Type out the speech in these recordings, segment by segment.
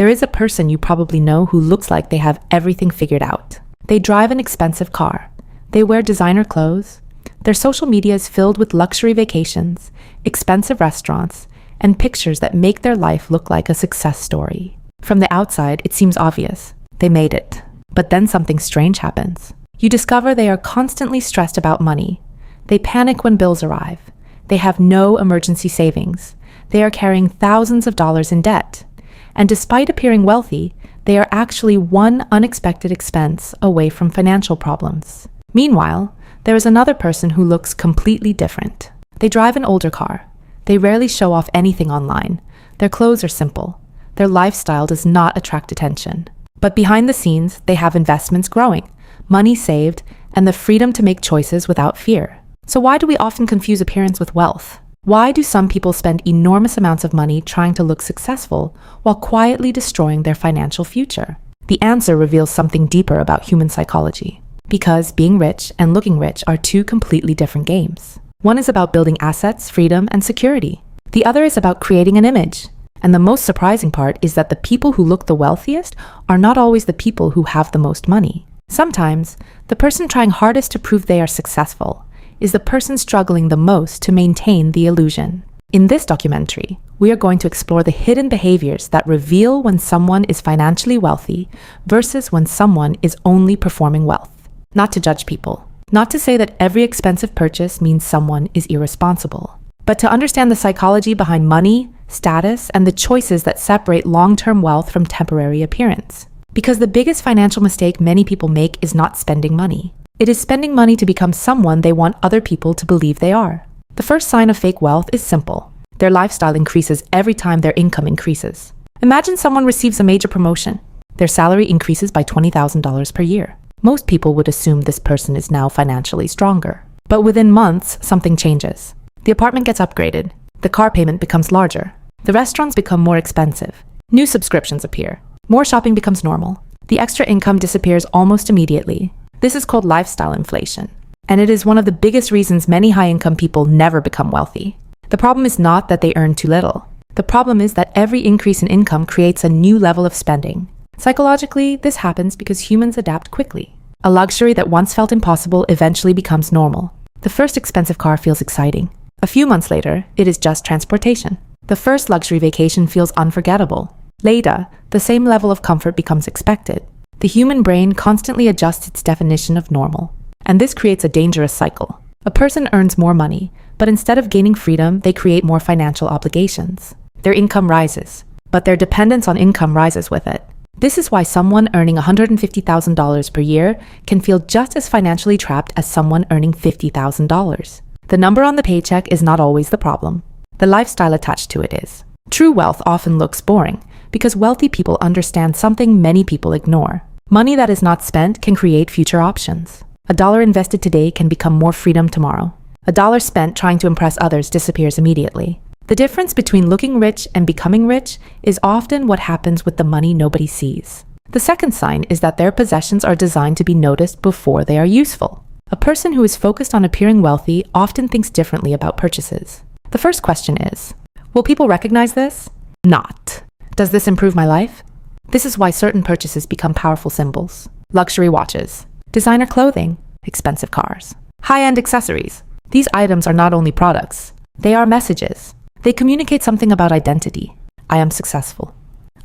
There is a person you probably know who looks like they have everything figured out. They drive an expensive car. They wear designer clothes. Their social media is filled with luxury vacations, expensive restaurants, and pictures that make their life look like a success story. From the outside, it seems obvious. They made it. But then something strange happens. You discover they are constantly stressed about money. They panic when bills arrive. They have no emergency savings. They are carrying thousands of dollars in debt. And despite appearing wealthy, they are actually one unexpected expense away from financial problems. Meanwhile, there is another person who looks completely different. They drive an older car. They rarely show off anything online. Their clothes are simple. Their lifestyle does not attract attention. But behind the scenes, they have investments growing, money saved, and the freedom to make choices without fear. So why do we often confuse appearance with wealth? Why do some people spend enormous amounts of money trying to look successful while quietly destroying their financial future? The answer reveals something deeper about human psychology. Because being rich and looking rich are two completely different games. One is about building assets, freedom, and security. The other is about creating an image. And the most surprising part is that the people who look the wealthiest are not always the people who have the most money. Sometimes, the person trying hardest to prove they are successful is the person struggling the most to maintain the illusion. In this documentary, we are going to explore the hidden behaviors that reveal when someone is financially wealthy versus when someone is only performing wealth. Not to judge people, not to say that every expensive purchase means someone is irresponsible, but to understand the psychology behind money, status, and the choices that separate long-term wealth from temporary appearance. Because the biggest financial mistake many people make is not spending money. It is spending money to become someone they want other people to believe they are. The first sign of fake wealth is simple. Their lifestyle increases every time their income increases. Imagine someone receives a major promotion. Their salary increases by $20,000 per year. Most people would assume this person is now financially stronger. But within months, something changes. The apartment gets upgraded. The car payment becomes larger. The restaurants become more expensive. New subscriptions appear. More shopping becomes normal. The extra income disappears almost immediately. This is called lifestyle inflation. And it is one of the biggest reasons many high-income people never become wealthy. The problem is not that they earn too little. The problem is that every increase in income creates a new level of spending. Psychologically, this happens because humans adapt quickly. A luxury that once felt impossible eventually becomes normal. The first expensive car feels exciting. A few months later, it is just transportation. The first luxury vacation feels unforgettable. Later, the same level of comfort becomes expected. The human brain constantly adjusts its definition of normal. And this creates a dangerous cycle. A person earns more money, but instead of gaining freedom, they create more financial obligations. Their income rises, but their dependence on income rises with it. This is why someone earning $150,000 per year can feel just as financially trapped as someone earning $50,000. The number on the paycheck is not always the problem. The lifestyle attached to it is. True wealth often looks boring because wealthy people understand something many people ignore. Money that is not spent can create future options. A dollar invested today can become more freedom tomorrow. A dollar spent trying to impress others disappears immediately. The difference between looking rich and becoming rich is often what happens with the money nobody sees. The second sign is that their possessions are designed to be noticed before they are useful. A person who is focused on appearing wealthy often thinks differently about purchases. The first question is, will people recognize this? Not. Does this improve my life? This is why certain purchases become powerful symbols. Luxury watches, designer clothing, expensive cars, high-end accessories. These items are not only products, they are messages. They communicate something about identity. I am successful.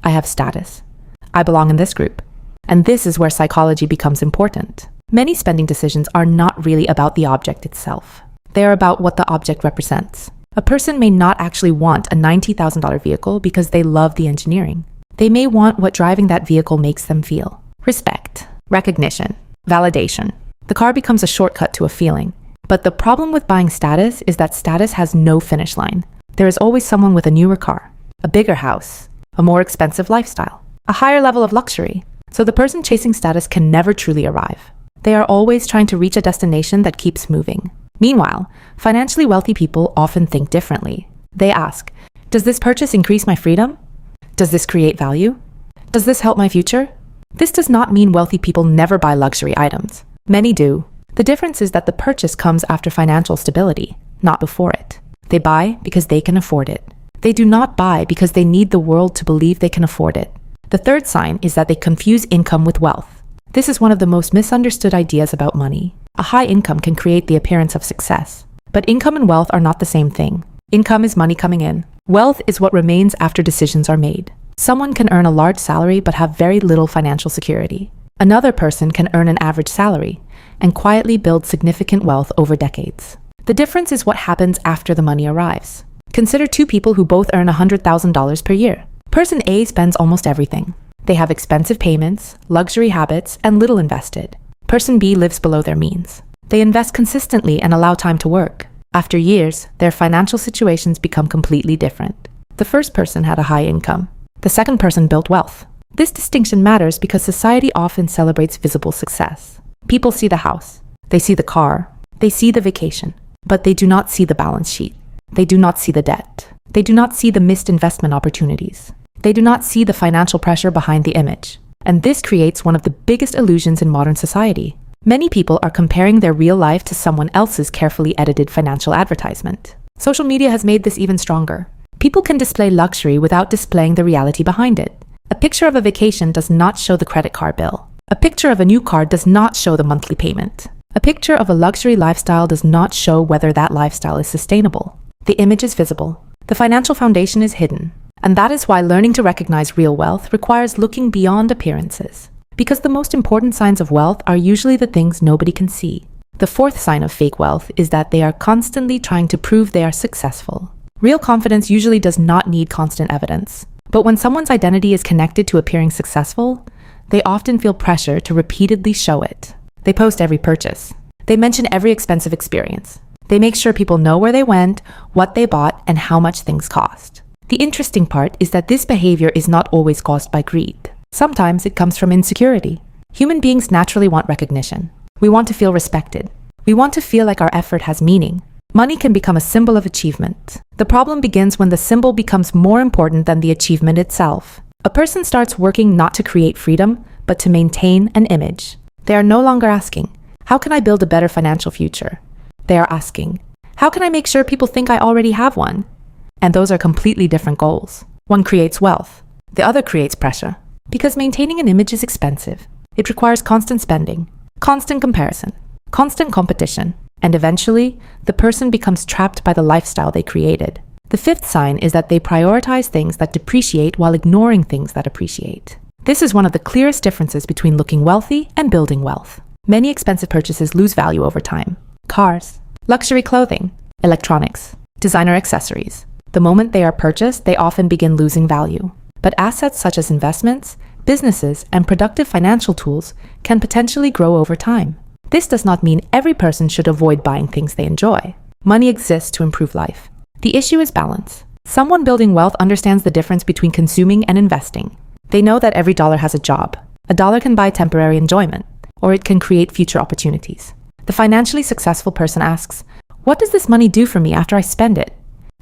I have status. I belong in this group. And this is where psychology becomes important. Many spending decisions are not really about the object itself. They are about what the object represents. A person may not actually want a $90,000 vehicle because they love the engineering. They may want what driving that vehicle makes them feel. Respect, recognition, validation. The car becomes a shortcut to a feeling. But the problem with buying status is that status has no finish line. There is always someone with a newer car, a bigger house, a more expensive lifestyle, a higher level of luxury. So the person chasing status can never truly arrive. They are always trying to reach a destination that keeps moving. Meanwhile, financially wealthy people often think differently. They ask, does this purchase increase my freedom? Does this create value? Does this help my future? This does not mean wealthy people never buy luxury items. Many do. The difference is that the purchase comes after financial stability, not before it. They buy because they can afford it. They do not buy because they need the world to believe they can afford it. The third sign is that they confuse income with wealth. This is one of the most misunderstood ideas about money. A high income can create the appearance of success. But income and wealth are not the same thing. Income is money coming in. Wealth is what remains after decisions are made. Someone can earn a large salary but have very little financial security. Another person can earn an average salary and quietly build significant wealth over decades. The difference is what happens after the money arrives. Consider two people who both earn $100,000 per year. Person A spends almost everything. They have expensive payments, luxury habits, and little invested. Person B lives below their means. They invest consistently and allow time to work. After years, their financial situations become completely different. The first person had a high income. The second person built wealth. This distinction matters because society often celebrates visible success. People see the house, they see the car, they see the vacation, but they do not see the balance sheet. They do not see the debt. They do not see the missed investment opportunities. They do not see the financial pressure behind the image. And this creates one of the biggest illusions in modern society. Many people are comparing their real life to someone else's carefully edited financial advertisement. Social media has made this even stronger. People can display luxury without displaying the reality behind it. A picture of a vacation does not show the credit card bill. A picture of a new car does not show the monthly payment. A picture of a luxury lifestyle does not show whether that lifestyle is sustainable. The image is visible. The financial foundation is hidden. And that is why learning to recognize real wealth requires looking beyond appearances. Because the most important signs of wealth are usually the things nobody can see. The fourth sign of fake wealth is that they are constantly trying to prove they are successful. Real confidence usually does not need constant evidence. But when someone's identity is connected to appearing successful, they often feel pressure to repeatedly show it. They post every purchase. They mention every expensive experience. They make sure people know where they went, what they bought, and how much things cost. The interesting part is that this behavior is not always caused by greed. Sometimes it comes from insecurity. Human beings naturally want recognition. We want to feel respected. We want to feel like our effort has meaning. Money can become a symbol of achievement. The problem begins when the symbol becomes more important than the achievement itself. A person starts working not to create freedom, but to maintain an image. They are no longer asking, how can I build a better financial future? They are asking, how can I make sure people think I already have one? And those are completely different goals. One creates wealth. The other creates pressure. Because maintaining an image is expensive. It requires constant spending, constant comparison, constant competition, and eventually, the person becomes trapped by the lifestyle they created. The fifth sign is that they prioritize things that depreciate while ignoring things that appreciate. This is one of the clearest differences between looking wealthy and building wealth. Many expensive purchases lose value over time. Cars, luxury clothing, electronics, designer accessories. The moment they are purchased, they often begin losing value. But assets such as investments, businesses, and productive financial tools can potentially grow over time. This does not mean every person should avoid buying things they enjoy. Money exists to improve life. The issue is balance. Someone building wealth understands the difference between consuming and investing. They know that every dollar has a job. A dollar can buy temporary enjoyment, or it can create future opportunities. The financially successful person asks, what does this money do for me after I spend it?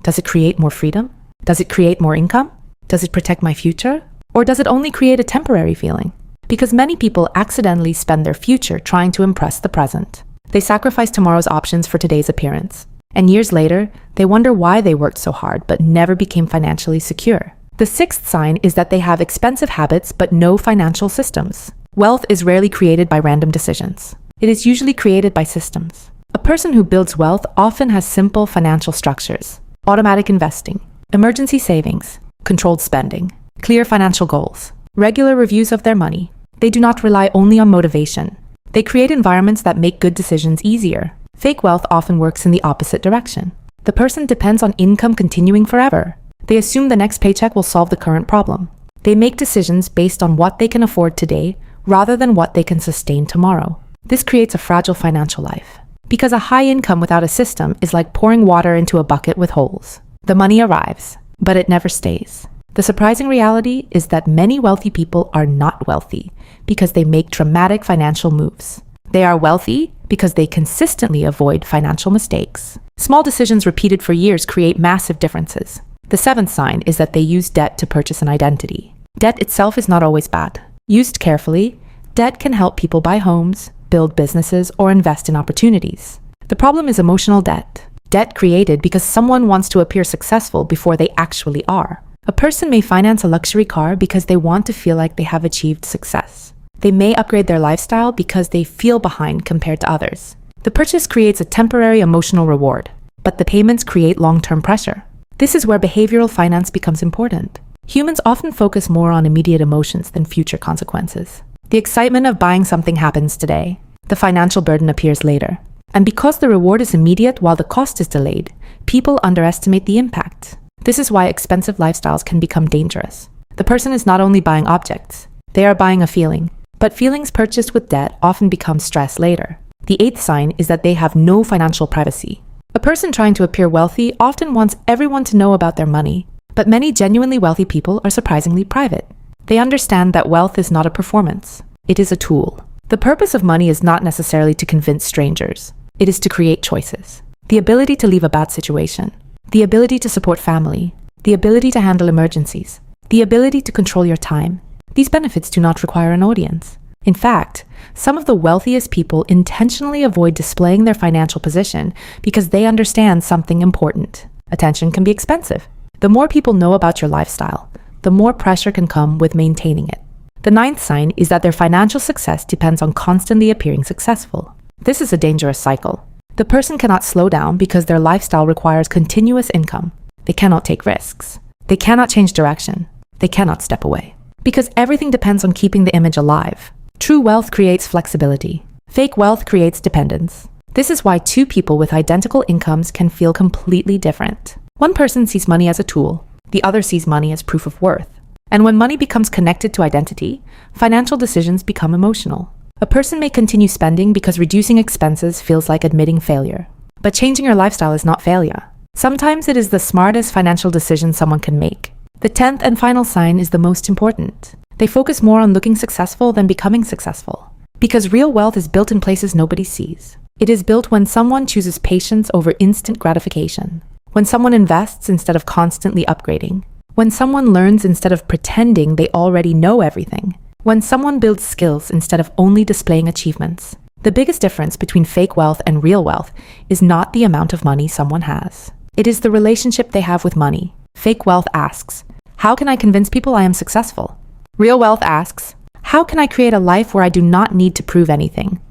Does it create more freedom? Does it create more income? Does it protect my future? Or does it only create a temporary feeling? Because many people accidentally spend their future trying to impress the present. They sacrifice tomorrow's options for today's appearance. And years later, they wonder why they worked so hard but never became financially secure. The sixth sign is that they have expensive habits but no financial systems. Wealth is rarely created by random decisions. It is usually created by systems. A person who builds wealth often has simple financial structures: automatic investing, emergency savings, controlled spending, clear financial goals, regular reviews of their money. They do not rely only on motivation. They create environments that make good decisions easier. Fake wealth often works in the opposite direction. The person depends on income continuing forever. They assume the next paycheck will solve the current problem. They make decisions based on what they can afford today rather than what they can sustain tomorrow. This creates a fragile financial life. Because a high income without a system is like pouring water into a bucket with holes. The money arrives, but it never stays. The surprising reality is that many wealthy people are not wealthy because they make dramatic financial moves. They are wealthy because they consistently avoid financial mistakes. Small decisions repeated for years create massive differences. The seventh sign is that they use debt to purchase an identity. Debt itself is not always bad. Used carefully, debt can help people buy homes, build businesses, or invest in opportunities. The problem is emotional debt. Debt created because someone wants to appear successful before they actually are. A person may finance a luxury car because they want to feel like they have achieved success. They may upgrade their lifestyle because they feel behind compared to others. The purchase creates a temporary emotional reward, but the payments create long-term pressure. This is where behavioral finance becomes important. Humans often focus more on immediate emotions than future consequences. The excitement of buying something happens today. The financial burden appears later. And because the reward is immediate while the cost is delayed, people underestimate the impact. This is why expensive lifestyles can become dangerous. The person is not only buying objects, they are buying a feeling. But feelings purchased with debt often become stress later. The 8th sign is that they have no financial privacy. A person trying to appear wealthy often wants everyone to know about their money, but many genuinely wealthy people are surprisingly private. They understand that wealth is not a performance. It is a tool. The purpose of money is not necessarily to convince strangers. It is to create choices. The ability to leave a bad situation. The ability to support family. The ability to handle emergencies. The ability to control your time. These benefits do not require an audience. In fact, some of the wealthiest people intentionally avoid displaying their financial position because they understand something important. Attention can be expensive. The more people know about your lifestyle, the more pressure can come with maintaining it. The 9th sign is that their financial success depends on constantly appearing successful. This is a dangerous cycle. The person cannot slow down because their lifestyle requires continuous income. They cannot take risks. They cannot change direction. They cannot step away. Because everything depends on keeping the image alive. True wealth creates flexibility. Fake wealth creates dependence. This is why two people with identical incomes can feel completely different. One person sees money as a tool. The other sees money as proof of worth. And when money becomes connected to identity, financial decisions become emotional. A person may continue spending because reducing expenses feels like admitting failure. But changing your lifestyle is not failure. Sometimes it is the smartest financial decision someone can make. The 10th and final sign is the most important. They focus more on looking successful than becoming successful. Because real wealth is built in places nobody sees. It is built when someone chooses patience over instant gratification. When someone invests instead of constantly upgrading. When someone learns instead of pretending they already know everything. When someone builds skills instead of only displaying achievements. The biggest difference between fake wealth and real wealth is not the amount of money someone has. It is the relationship they have with money. Fake wealth asks, how can I convince people I am successful? Real wealth asks, how can I create a life where I do not need to prove anything?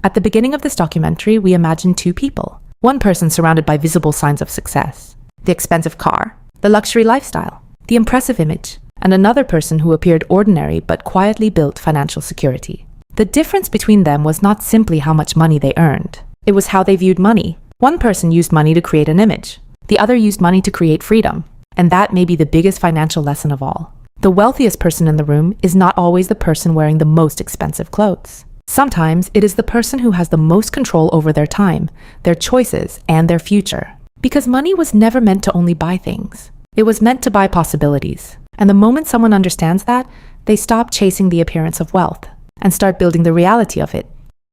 At the beginning of this documentary, we imagine two people. One person surrounded by visible signs of success. The expensive car, the luxury lifestyle, the impressive image, and another person who appeared ordinary but quietly built financial security. The difference between them was not simply how much money they earned. It was how they viewed money. One person used money to create an image. The other used money to create freedom. And that may be the biggest financial lesson of all. The wealthiest person in the room is not always the person wearing the most expensive clothes. Sometimes it is the person who has the most control over their time, their choices, and their future. Because money was never meant to only buy things. It was meant to buy possibilities. And the moment someone understands that, they stop chasing the appearance of wealth and start building the reality of it.